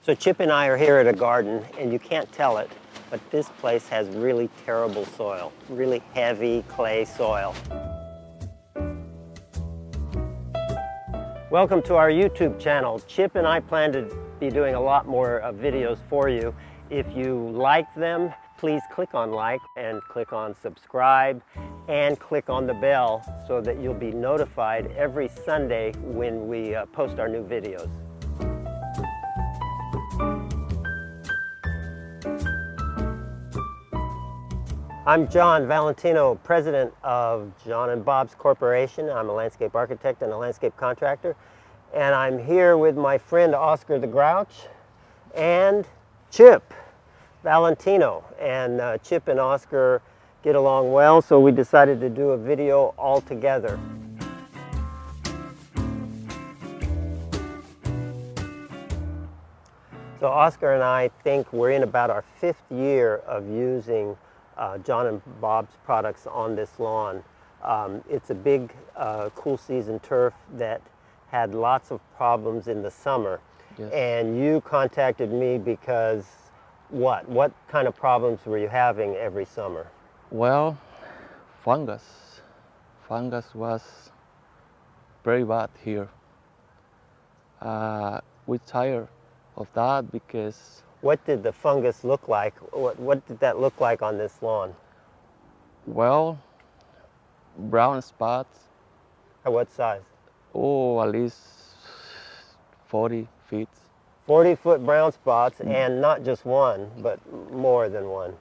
So Chip and I are here at a garden, and you can't tell it, but this place has really terrible soil, really heavy clay soil. Welcome to our YouTube channel. Chip and I plan to be doing a lot more videos for you. If you like them, please click on like and click on subscribe and click on the bell so that you'll be notified every Sunday when we post our new videos. I'm John Valentino, president of John and Bob's Corporation. I'm a landscape architect and a landscape contractor. And I'm here with my friend Oscar the Grouch and Chip Valentino. And Chip and Oscar get along well, so we decided to do a video all together. So Oscar and I think we're in about our 5th year of using John and Bob's products on this lawn. It's a big cool season turf that had lots of problems in the summer. Yes. And you contacted me because what kind of problems were you having every summer? Well, fungus. Fungus was very bad here. We're tired of that because... What did the fungus look like? What did that look like on this lawn? Well, brown spots. At what size? Oh, at least 40 feet. 40-foot brown spots, and not just one, but more than one.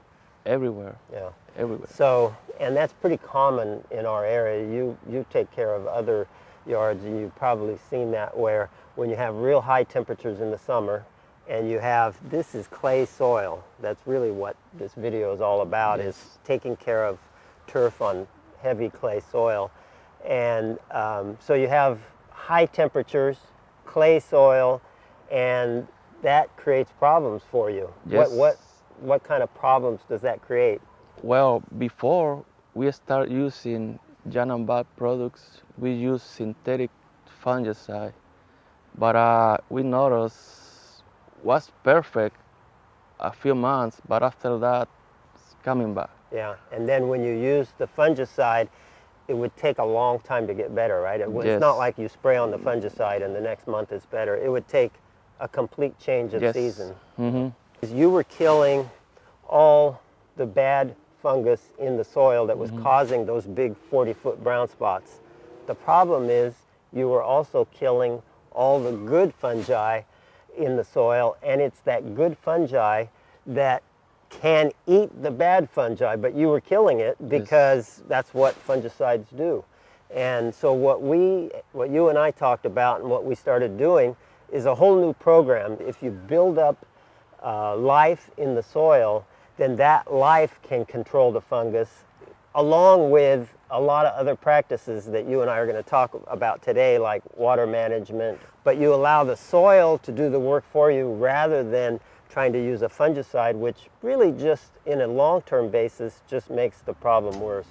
Everywhere. Yeah. Everywhere. So, and that's pretty common in our area. You take care of other yards, and you've probably seen that where when you have real high temperatures in the summer, and you have, this is clay soil. That's really what this video is all about, Yes. is taking care of turf on heavy clay soil. And so you have high temperatures, clay soil, and that creates problems for you. Yes. What kind of problems does that create? Well, before we start using John and Bob products, we use synthetic fungicide. But we noticed was perfect a few months, but after that, it's coming back. Yeah, and then when you use the fungicide, it would take a long time to get better, right? Yes. It's not like you spray on the fungicide and the next month it's better. It would take a complete change of Yes. season. Mm-hmm. You were killing all the bad fungus in the soil that was causing those big 40-foot brown spots. The problem is you were also killing all the good fungi in the soil, and it's that good fungi that can eat the bad fungi, but you were killing it because that's what fungicides do. And so what you and I talked about and what we started doing is a whole new program. If you build up life in the soil, then that life can control the fungus, along with a lot of other practices that you and I are going to talk about today, like water management. But you allow the soil to do the work for you rather than trying to use a fungicide, which really just, in a long-term basis, just makes the problem worse.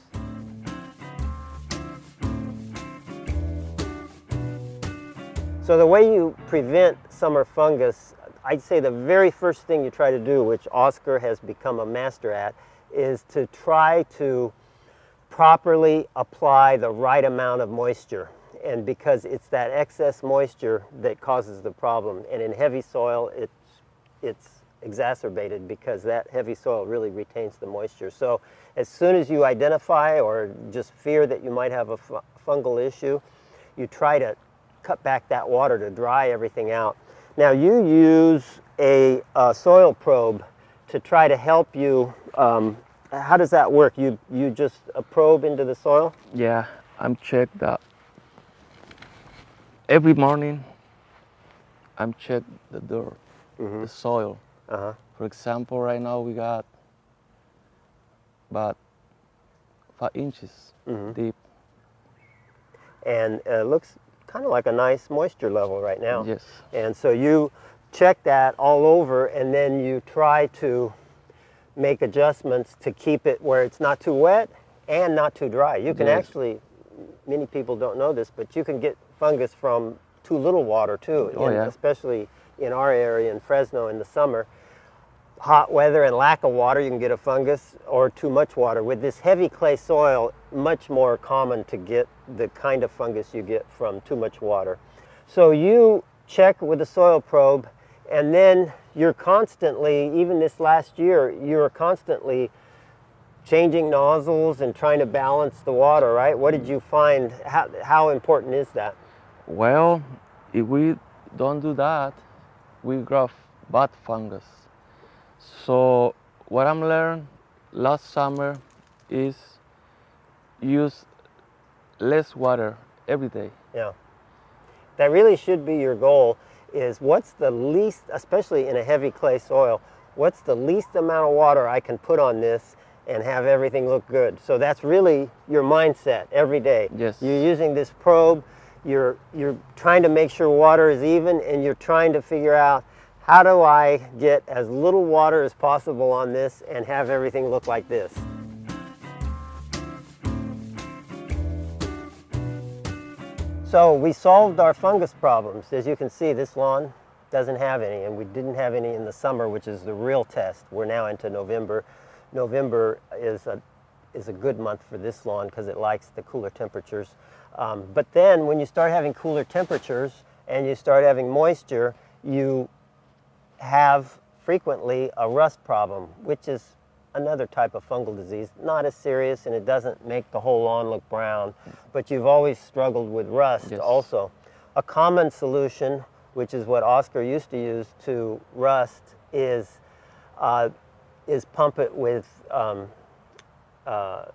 So the way you prevent summer fungus, I'd say the very first thing you try to do, which Oscar has become a master at, is to try to properly apply the right amount of moisture. And because it's that excess moisture that causes the problem. And in heavy soil, it's exacerbated because that heavy soil really retains the moisture. So as soon as you identify or just fear that you might have a fungal issue, you try to cut back that water to dry everything out. Now you use a soil probe to try to help you. How does that work? You just a probe into the soil? Yeah, I'm checked that. Every morning, I'm check the dirt, the soil. Uh-huh. For example, right now we got about 5 inches deep. And it looks kind of like a nice moisture level right now. Yes. And so you check that all over, and then you try to make adjustments to keep it where it's not too wet and not too dry. You can actually, many people don't know this, but you can get fungus from too little water too. Oh, and yeah. especially in our area in Fresno in the summer, hot weather and lack of water, you can get a fungus, or too much water. With this heavy clay soil, much more common to get the kind of fungus you get from too much water. So you check with a soil probe, and then you're constantly, even this last year, you're constantly changing nozzles and trying to balance the water, right? What did you find? How important is that? Well, if we don't do that, we grow bad fungus. So what I'm learned last summer is use less water every day. Yeah. That really should be your goal, is what's the least, especially in a heavy clay soil, what's the least amount of water I can put on this and have everything look good. So that's really your mindset every day. Yes. You're using this probe, you're trying to make sure water is even, and you're trying to figure out, how do I get as little water as possible on this and have everything look like this? So we solved our fungus problems. As you can see, this lawn doesn't have any, and we didn't have any in the summer, which is the real test. We're now into November. November is a good month for this lawn because it likes the cooler temperatures. But then when you start having cooler temperatures and you start having moisture, you have frequently a rust problem, which is another type of fungal disease. Not as serious, and it doesn't make the whole lawn look brown, but you've always struggled with rust. Yes. Also. A common solution, which is what Oscar used to use to rust, is pump it with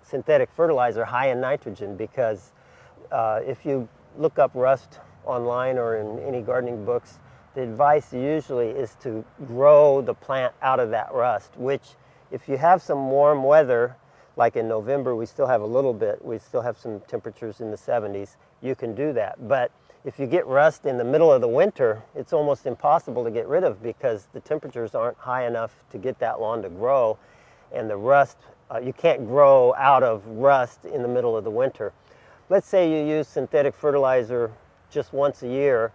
synthetic fertilizer high in nitrogen, because if you look up rust online or in any gardening books, the advice usually is to grow the plant out of that rust, which if you have some warm weather, like in November, we still have a little bit, we still have some temperatures in the 70s, you can do that. But if you get rust in the middle of the winter, it's almost impossible to get rid of, because the temperatures aren't high enough to get that lawn to grow, and the rust, you can't grow out of rust in the middle of the winter. Let's say you use synthetic fertilizer just once a year.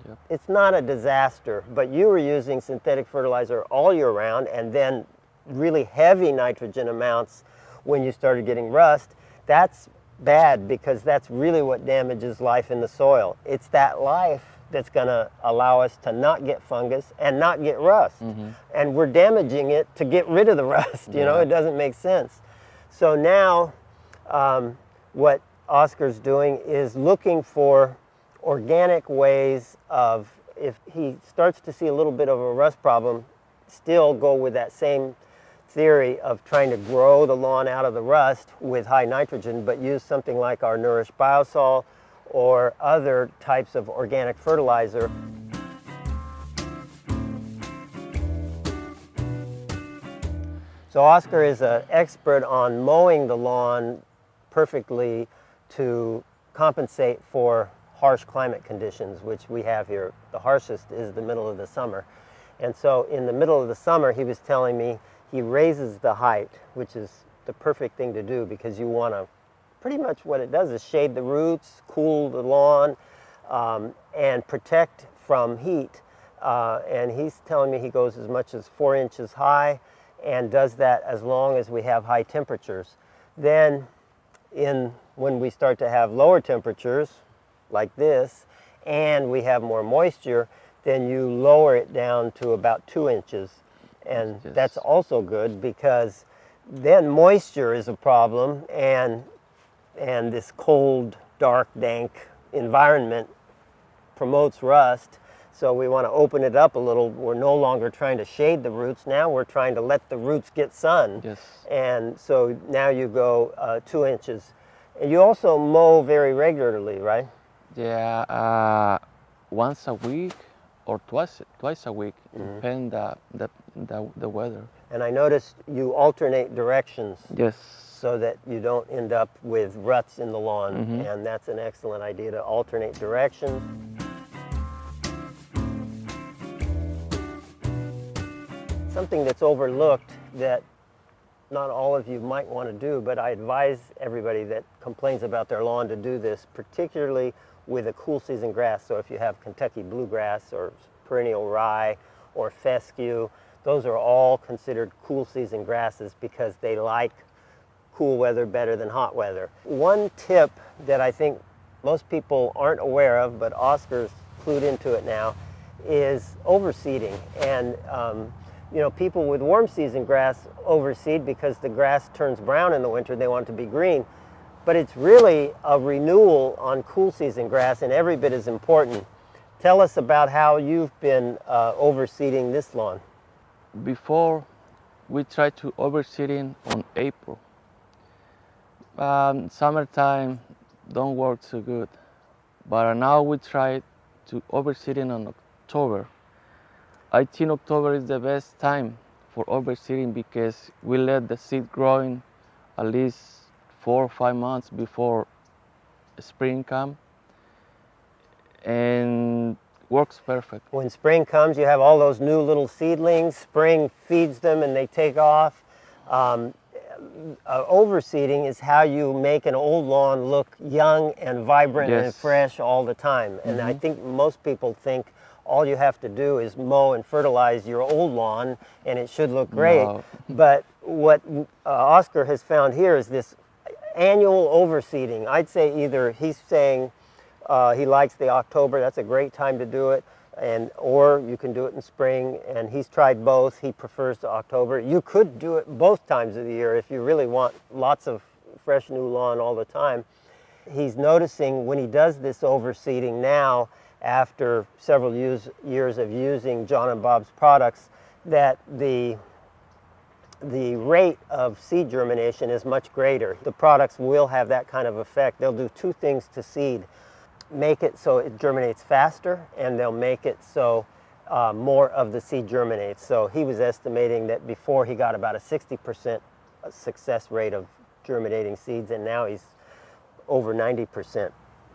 Yep. It's not a disaster, but you were using synthetic fertilizer all year round, and then really heavy nitrogen amounts when you started getting rust. That's bad, because that's really what damages life in the soil. It's that life that's going to allow us to not get fungus and not get rust. Mm-hmm. And we're damaging it to get rid of the rust. You know, it doesn't make sense. So now what Oscar's doing is looking for organic ways of, if he starts to see a little bit of a rust problem, still go with that same theory of trying to grow the lawn out of the rust with high nitrogen, but use something like our nourish-biosol or other types of organic fertilizer. So Oscar is an expert on mowing the lawn perfectly to compensate for harsh climate conditions, which we have here. The harshest is the middle of the summer. And so in the middle of the summer, he was telling me he raises the height, which is the perfect thing to do, because you want to, pretty much what it does is shade the roots, cool the lawn, and protect from heat. And he's telling me he goes as much as 4 inches high, and does that as long as we have high temperatures. Then when we start to have lower temperatures, like this, and we have more moisture, then you lower it down to about 2 inches. And that's also good, because then moisture is a problem, and this cold, dark, dank environment promotes rust. So we want to open it up a little. We're no longer trying to shade the roots. Now we're trying to let the roots get sun. Yes. And so now you go 2 inches. And you also mow very regularly, right? Yeah, once a week or twice a week, depend the weather. And I noticed you alternate directions. Yes. So that you don't end up with ruts in the lawn. And that's an excellent idea, to alternate directions. Something that's overlooked that not all of you might want to do, but I advise everybody that complains about their lawn to do this, particularly with a cool season grass. So if you have Kentucky bluegrass or perennial rye or fescue. Those are all considered cool season grasses because they like cool weather better than hot weather. One tip that I think most people aren't aware of, but Oscar's clued into it now, is overseeding. And people with warm season grass overseed because the grass turns brown in the winter, they want it to be green. But it's really a renewal on cool season grass, and every bit as important. Tell us about how you've been overseeding this lawn. Before, we tried to overseeding on April. Summertime don't work so good, but now we try to overseeding on October. I think October is the best time for overseeding because we let the seed growing at least 4 or 5 months before spring come, and works perfect. When spring comes, you have all those new little seedlings. Spring feeds them and they take off. Overseeding is how you make an old lawn look young and vibrant and fresh all the time. And I think most people think all you have to do is mow and fertilize your old lawn and it should look great. No. But what Oscar has found here is this annual overseeding. I'd say either he's saying he likes the October, that's a great time to do it, or you can do it in spring, and he's tried both. He prefers the October. You could do it both times of the year if you really want lots of fresh new lawn all the time. He's noticing when he does this overseeding now, after several years of using John and Bob's products, that the rate of seed germination is much greater. The products will have that kind of effect. They'll do two things to seed. Make it so it germinates faster, and they'll make it so more of the seed germinates. So he was estimating that before he got about a 60% success rate of germinating seeds, and now he's over 90%.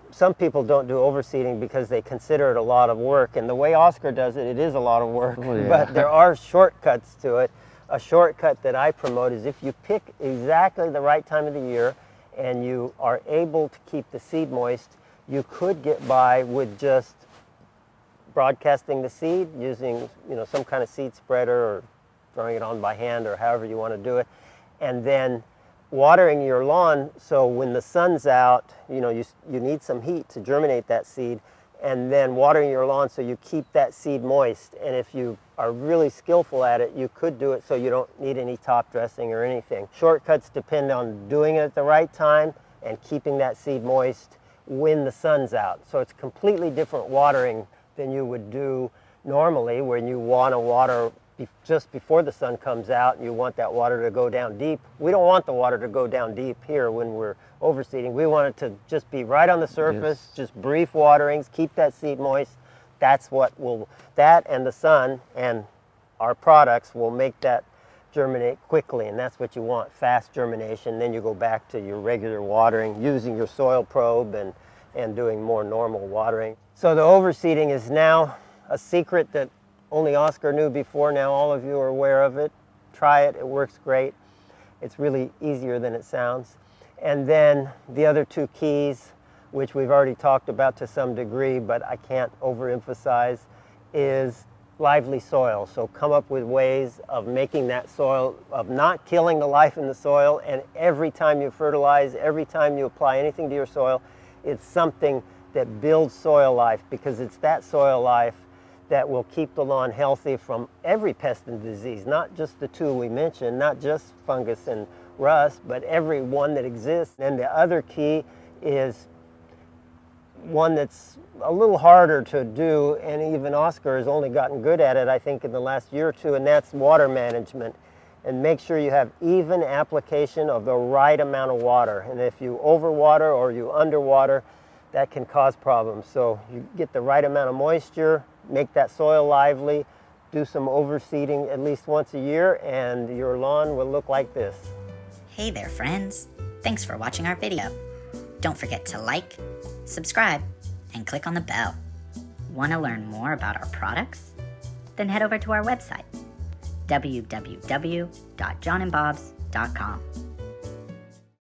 Some people don't do overseeding because they consider it a lot of work, and the way Oscar does it, it is a lot of work, but there are shortcuts to it. A shortcut that I promote is if you pick exactly the right time of the year and you are able to keep the seed moist, you could get by with just broadcasting the seed using some kind of seed spreader or throwing it on by hand or however you want to do it, and then watering your lawn so when the sun's out, you need some heat to germinate that seed, and then watering your lawn so you keep that seed moist. And if you are really skillful at it, you could do it so you don't need any top dressing or anything. Shortcuts depend on doing it at the right time and keeping that seed moist when the sun's out. So it's completely different watering than you would do normally, when you want to water just before the sun comes out and you want that water to go down deep. We don't want the water to go down deep here when we're overseeding. We want it to just be right on the surface, just brief waterings, keep that seed moist. That's what will, that and the sun and our products will make that germinate quickly, and that's what you want, fast germination. Then you go back to your regular watering, using your soil probe and doing more normal watering. So the overseeding is now a secret that only Oscar knew before. Now all of you are aware of it. Try it, it works great. It's really easier than it sounds. And then the other two keys, which we've already talked about to some degree, but I can't overemphasize, is lively soil. So come up with ways of making that soil, of not killing the life in the soil, and every time you fertilize, every time you apply anything to your soil, it's something that builds soil life, because it's that soil life that will keep the lawn healthy from every pest and disease, not just the two we mentioned, not just fungus and rust, but every one that exists. And the other key is one that's a little harder to do, and even Oscar has only gotten good at it, I think, in the last year or two, and that's water management. And make sure you have even application of the right amount of water. And if you overwater or you underwater, that can cause problems. So you get the right amount of moisture, make that soil lively, do some overseeding at least once a year, and your lawn will look like this. Hey there, friends. Thanks for watching our video. Don't forget to like, subscribe, and click on the bell. Want to learn more about our products? Then head over to our website, www.johnandbobs.com.